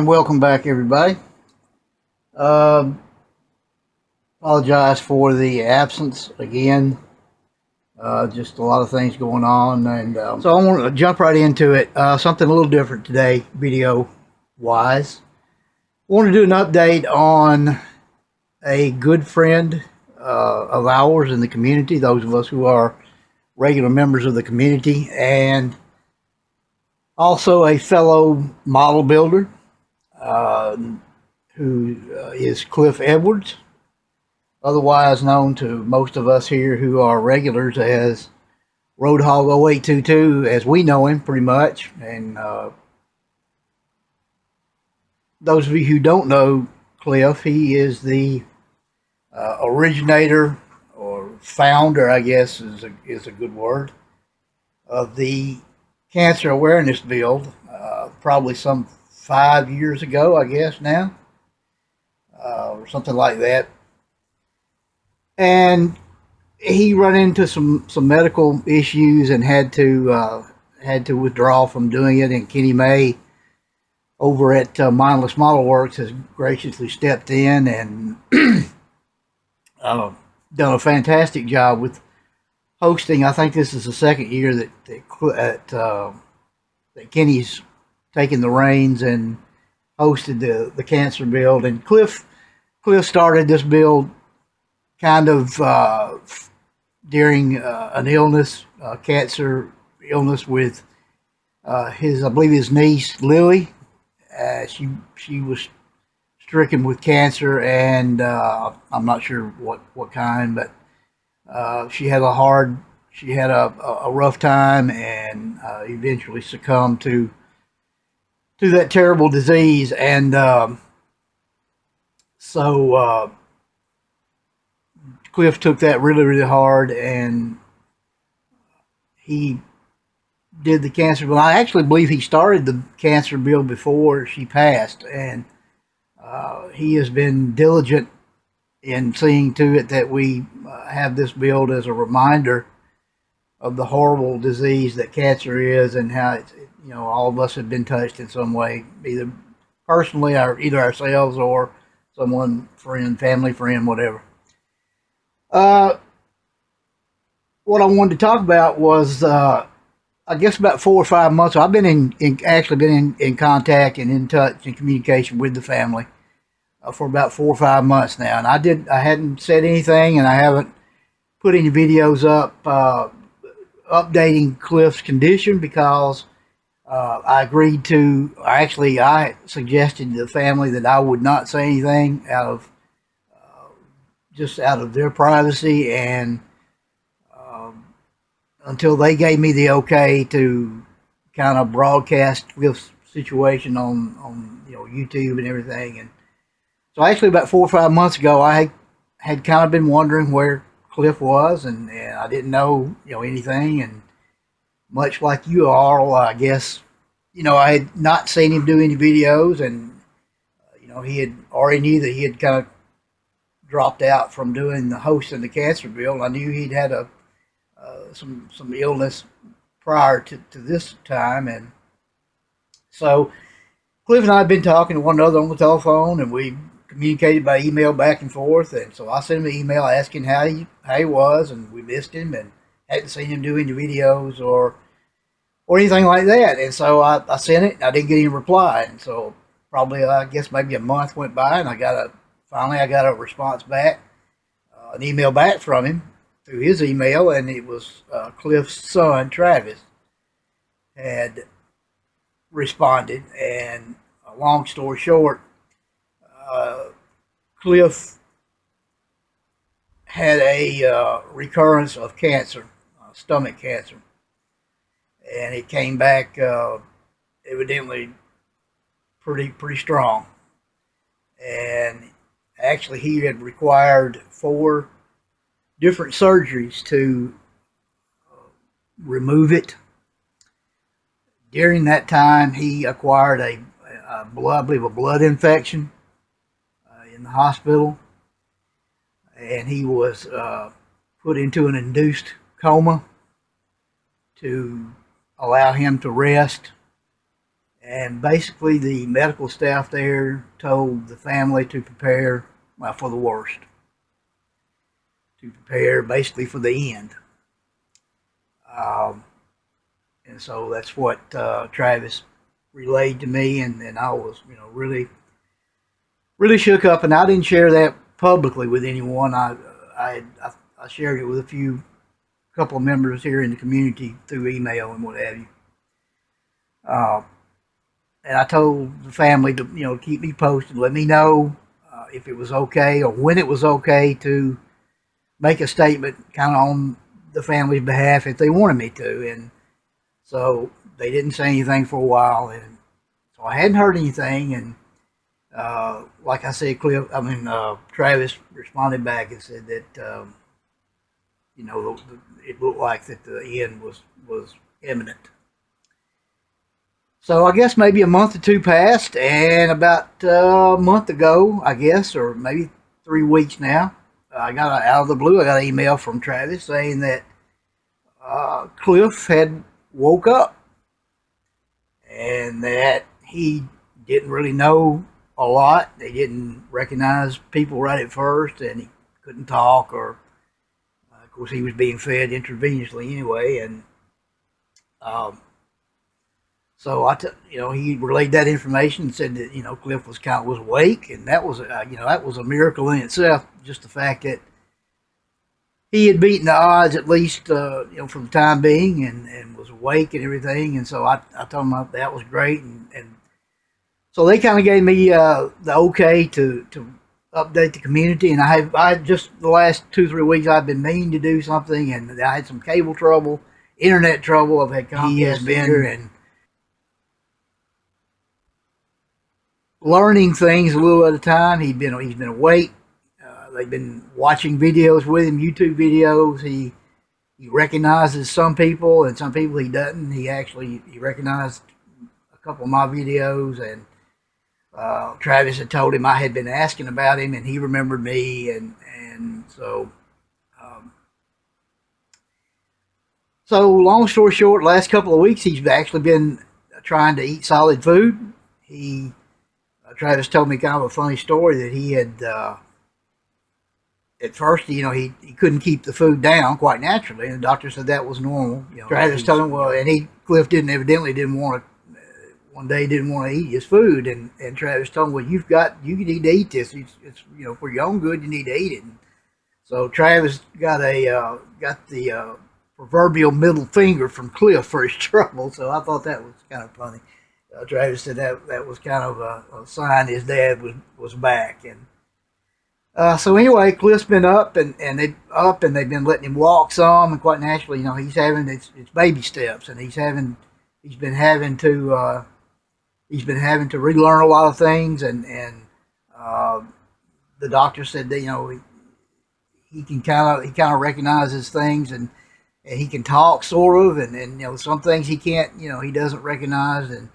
And welcome back, everybody. Uh, Apologize for the absence again. Just a lot of things going on, and so I want to jump right into it. Something a little different today, video-wise. I want to do an update on a good friend of ours in the community. Those of us who are regular members of the community, and also a fellow model builder. Who is Cliff Edwards, otherwise known to most of us here who are regulars as Roadhog 0822, as we know him pretty much. And those of you who don't know Cliff, he is the originator or founder, I guess is a good word, of the cancer awareness build, probably some 5 years ago, I guess now, or something like that. And he run into some medical issues and had to withdraw from doing it. And Kenny May over at Mindless Model Works has graciously stepped in and done a fantastic job with hosting. I think this is the second year that Kenny's taken the reins and hosted the cancer build. And Cliff started this build kind of during an illness, cancer illness with I believe his niece Lily. She was stricken with cancer, and I'm not sure what kind, but she had a rough time, and eventually succumbed to that terrible disease. And so Cliff took that really, really hard, and he did the cancer build. I actually believe he started the cancer build before she passed, and he has been diligent in seeing to it that we have this build as a reminder of the horrible disease that cancer is, and how it's, all of us have been touched in some way, either personally or either ourselves or someone, friend, family friend, whatever. What I wanted to talk about was, I guess about 4 or 5 months. I've been in contact and in touch and communication with the family for about 4 or 5 months now, and I hadn't said anything, and I haven't put any videos up updating Cliff's condition because I suggested to the family that I would not say anything out of their privacy, and until they gave me the okay to kind of broadcast Cliff's situation on YouTube and everything. And so actually about 4 or 5 months ago, I had kind of been wondering where Cliff was, and I didn't know anything. And much like you all, I guess, I had not seen him do any videos, and he had already knew that he had kind of dropped out from doing the host of the cancer build. I knew he'd had some illness prior to this time, and so Cliff and I had been talking to one another on the telephone, and we communicated by email back and forth. And so I sent him an email asking how he was, and we missed him and hadn't seen him do any videos or anything like that. And so I sent it, and I didn't get any reply. And so probably, I guess maybe a month went by, and finally I got a response back, an email back from him through his email, and it was Cliff's son, Travis, had responded. And long story short, Cliff had a recurrence of cancer, stomach cancer, and it came back evidently pretty strong. And actually, he had required 4 different surgeries to remove it. During that time, he acquired I believe a blood infection in the hospital, and he was put into an induced coma to allow him to rest And basically, the medical staff there told the family to prepare, well, for the worst, to prepare basically for the end. Um, and so that's what Travis relayed to me, and I was, really shook up, and I didn't share that publicly with anyone. I shared it with a couple of members here in the community through email and what have you. Uh, and I told the family to keep me posted, let me know if it was okay or when it was okay to make a statement kind of on the family's behalf if they wanted me to. And so they didn't say anything for a while, and so I hadn't heard anything. And like I said, Travis responded back and said that it looked like that the end was imminent. So I guess maybe a month or two passed, and about a month ago, I guess, or maybe 3 weeks now, I got out of the blue. I got an email from Travis saying that Cliff had woke up and that he didn't really know a lot. They didn't recognize people right at first, and he couldn't talk, or of course he was being fed intravenously anyway, and so he relayed that information and said that Cliff was awake, and that was a miracle in itself. Just the fact that he had beaten the odds, at least for the time being, and was awake and everything. And so I told him that was great, and so they kind of gave me the okay to update the community. And I just the last 2-3 weeks I've been meaning to do something, and I had some cable trouble, internet trouble. I've had Comcast. He has been and learning things a little at a time. He's been awake. They've been watching videos with him, YouTube videos. He recognizes some people, and some people he doesn't. He recognized a couple of my videos, and Travis had told him I had been asking about him, and he remembered me, and so. So long story short, last couple of weeks he's actually been trying to eat solid food. Travis told me kind of a funny story that he had. At first, he couldn't keep the food down quite naturally, and the doctor said that was normal. Travis told him, Cliff evidently didn't want to. One day, didn't want to eat his food, and Travis told him, well, you need to eat this. It's for your own good. You need to eat it. And so Travis got the proverbial middle finger from Cliff for his trouble. So I thought that was kind of funny. Travis said that was kind of a sign his dad was back. And so anyway, Cliff's been up, and they've been letting him walk some, and quite naturally, he's having it's baby steps, and he's been having to relearn a lot of things, and the doctor said that he kind of recognizes things, and he can talk sort of, and some things he can't, he doesn't recognize, and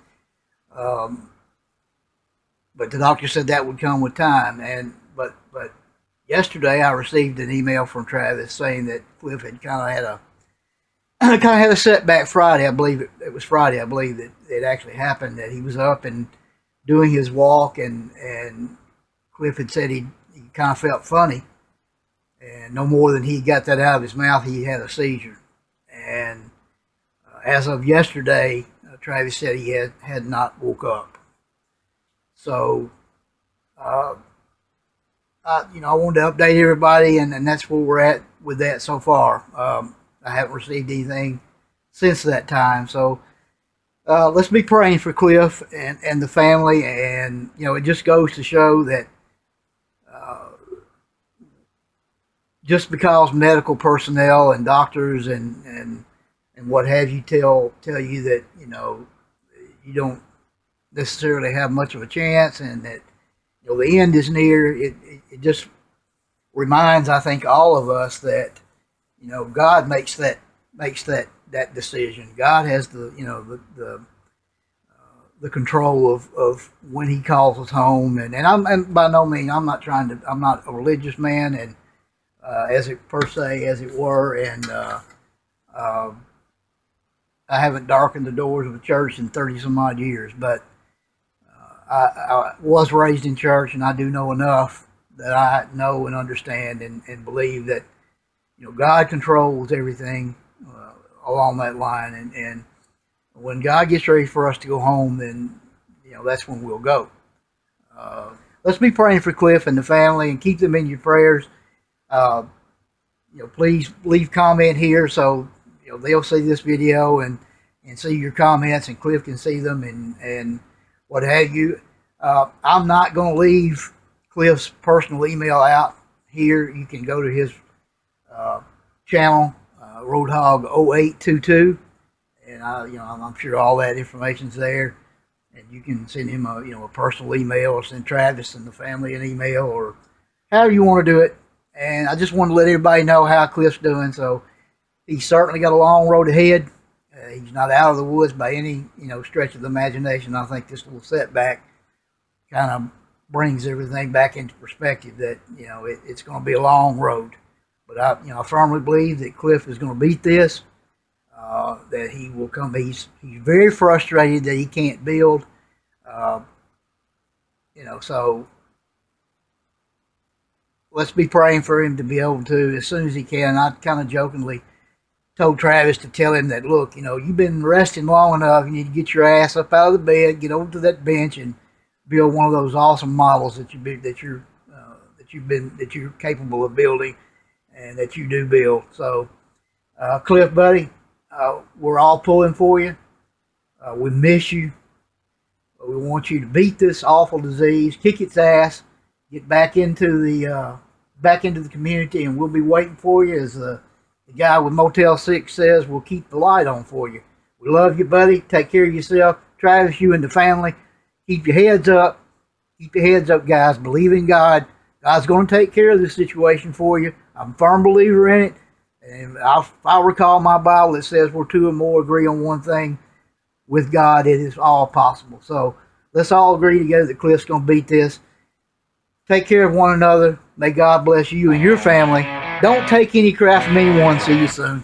but the doctor said that would come with time. And but yesterday I received an email from Travis saying that Cliff had kind of had a setback Friday. I believe it was Friday. I believe that it actually happened, that he was up and doing his walk, and Cliff had said he kind of felt funny, and no more than he got that out of his mouth, he had a seizure. And as of yesterday, Travis said he had not woke up. So, I wanted to update everybody, and that's where we're at with that so far. I haven't received anything since that time. So, let's be praying for Cliff and the family. And, it just goes to show that just because medical personnel and doctors and what have you tell you that, you don't necessarily have much of a chance, and that the end is near. It just reminds, I think, all of us that God makes that decision. God has the control of when He calls us home, and by no means I'm not a religious man, and as it were, and I haven't darkened the doors of a church in 30 some odd years, but I was raised in church, and I do know enough that I know and understand and believe that God controls everything along that line, and when God gets ready for us to go home, then that's when we'll go. Let's be praying for Cliff and the family and keep them in your prayers. Please leave comment here so they'll see this video and see your comments, and Cliff can see them and what have you. I'm not going to leave Cliff's personal email out here. You can go to his channel, Roadhog 0822, and I'm sure all that information's there. And you can send him a personal email, or send Travis and the family an email, or however you want to do it. And I just want to let everybody know how Cliff's doing. So he's certainly got a long road ahead. He's not out of the woods by any stretch of the imagination. I think this little setback kind of brings everything back into perspective, that it's going to be a long road. But I firmly believe that Cliff is going to beat this. That he will come. He's very frustrated that he can't build. So let's be praying for him to be able to as soon as he can. I kind of jokingly told Travis to tell him that, look, you've been resting long enough. You need to get your ass up out of the bed, get over to that bench, and build one of those awesome models that you're capable of building, and that you do build. So, Cliff, buddy, we're all pulling for you. We miss you. We want you to beat this awful disease, kick its ass, get back into the community, and we'll be waiting for you. As the guy with Motel 6 says, we'll keep the light on for you. We love you, buddy. Take care of yourself. Travis, you and the family. Keep your heads up. Keep your heads up, guys. Believe in God. God's going to take care of this situation for you. I'm a firm believer in it. And I recall my Bible that says where two or more agree on one thing, with God it is all possible. So let's all agree together that Cliff's going to beat this. Take care of one another. May God bless you and your family. Don't take any crap from anyone. See you soon.